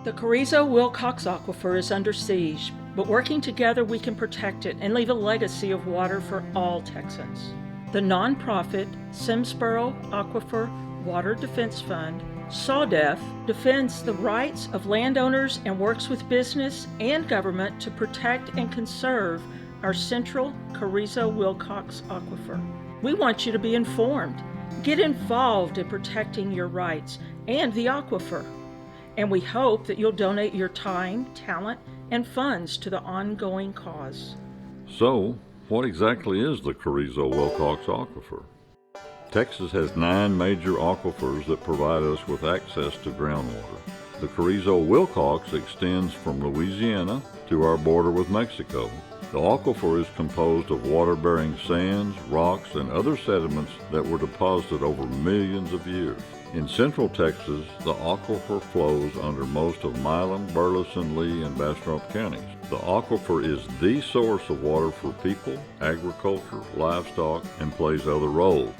The Carrizo-Wilcox Aquifer is under siege, but working together we can protect it and leave a legacy of water for all Texans. The nonprofit Simsboro Aquifer Water Defense Fund, SAWDF, defends the rights of landowners and works with business and government to protect and conserve our central Carrizo-Wilcox Aquifer. We want you to be informed. Get involved in protecting your rights and the aquifer. And we hope that you'll donate your time, talent, and funds to the ongoing cause. So, what exactly is the Carrizo-Wilcox Aquifer? Texas has 9 major aquifers that provide us with access to groundwater. The Carrizo-Wilcox extends from Louisiana to our border with Mexico. The aquifer is composed of water-bearing sands, rocks, and other sediments that were deposited over millions of years. In central Texas, the aquifer flows under most of Milam, Burleson, Lee, and Bastrop counties. The aquifer is the source of water for people, agriculture, livestock, and plays other roles.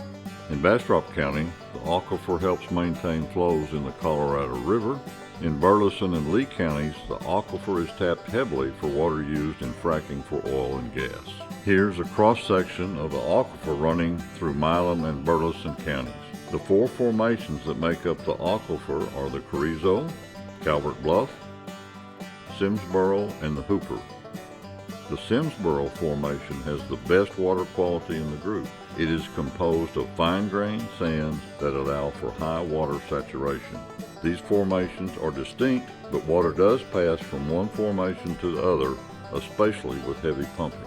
In Bastrop County, the aquifer helps maintain flows in the Colorado River. In Burleson and Lee counties, the aquifer is tapped heavily for water used in fracking for oil and gas. Here's a cross-section of the aquifer running through Milam and Burleson counties. The 4 formations that make up the aquifer are the Carrizo, Calvert Bluff, Simsboro, and the Hooper. The Simsboro formation has the best water quality in the group. It is composed of fine-grained sands that allow for high water saturation. These formations are distinct, but water does pass from one formation to the other, especially with heavy pumping.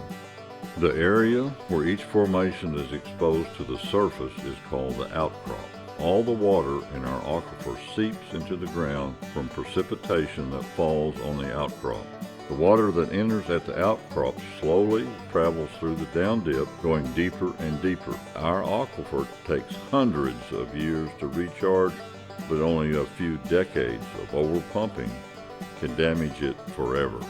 The area where each formation is exposed to the surface is called the outcrop. All the water in our aquifer seeps into the ground from precipitation that falls on the outcrop. The water that enters at the outcrop slowly travels through the down dip, going deeper and deeper. Our aquifer takes hundreds of years to recharge, but only a few decades of overpumping can damage it forever.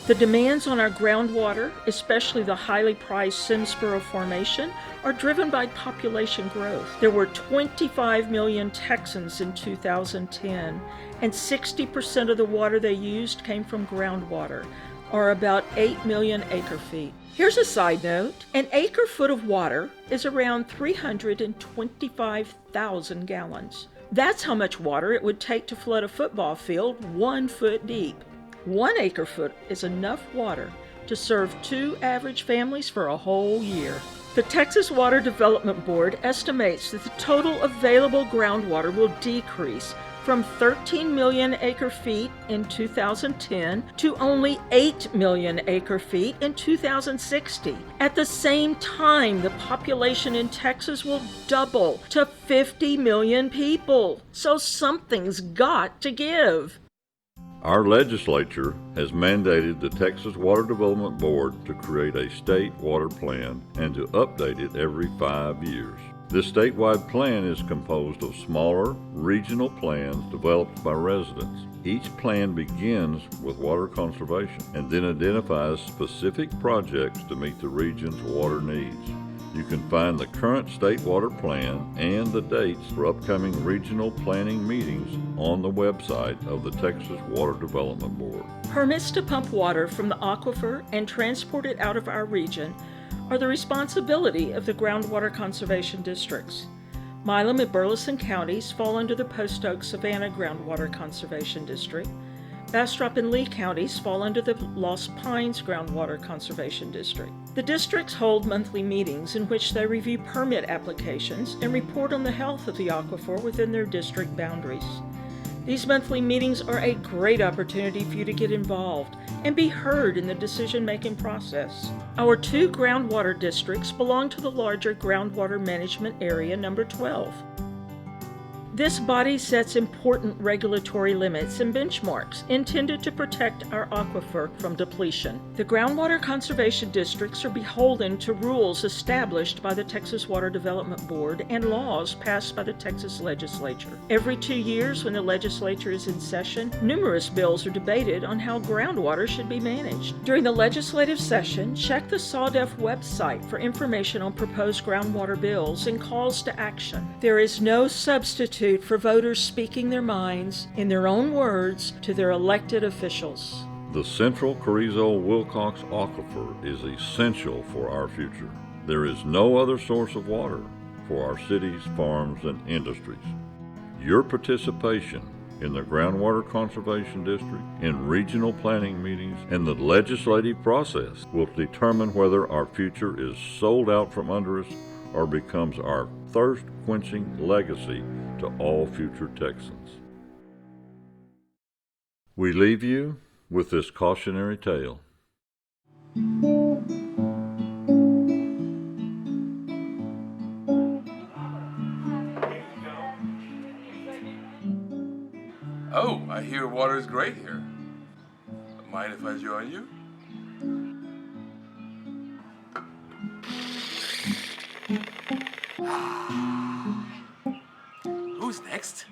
The demands on our groundwater, especially the highly prized Simsboro Formation, are driven by population growth. There were 25 million Texans in 2010, and 60% of the water they used came from groundwater, or about 8 million acre-feet. Here's a side note. An acre-foot of water is around 325,000 gallons. That's how much water it would take to flood a football field 1 foot deep. 1 acre-foot is enough water to serve 2 average families for a whole year. The Texas Water Development Board estimates that the total available groundwater will decrease from 13 million acre-feet in 2010 to only 8 million acre-feet in 2060. At the same time, the population in Texas will double to 50 million people. So something's got to give. Our legislature has mandated the Texas Water Development Board to create a state water plan and to update it every 5 years. This statewide plan is composed of smaller, regional plans developed by residents. Each plan begins with water conservation and then identifies specific projects to meet the region's water needs. You can find the current state water plan and the dates for upcoming regional planning meetings on the website of the Texas Water Development Board. Permits to pump water from the aquifer and transport it out of our region are the responsibility of the groundwater conservation districts. Milam and Burleson counties fall under the Post Oak-Savannah Groundwater Conservation District. Bastrop and Lee counties fall under the Lost Pines Groundwater Conservation District. The districts hold monthly meetings in which they review permit applications and report on the health of the aquifer within their district boundaries. These monthly meetings are a great opportunity for you to get involved and be heard in the decision-making process. Our 2 groundwater districts belong to the larger Groundwater Management Area number 12. This body sets important regulatory limits and benchmarks intended to protect our aquifer from depletion. The groundwater conservation districts are beholden to rules established by the Texas Water Development Board and laws passed by the Texas legislature. Every 2 years, when the legislature is in session, numerous bills are debated on how groundwater should be managed. During the legislative session, check the SAWDF website for information on proposed groundwater bills and calls to action. There is no substitute substitute for voters speaking their minds in their own words to their elected officials. The central Carrizo-Wilcox Aquifer is essential for our future. There is no other source of water for our cities, farms, and industries. Your participation in the Groundwater Conservation District, in regional planning meetings, and the legislative process will determine whether our future is sold out from under us or becomes our thirst-quenching legacy to all future Texans. We leave you with this cautionary tale. Oh, I hear water is great here. Mind if I join you? Who's next?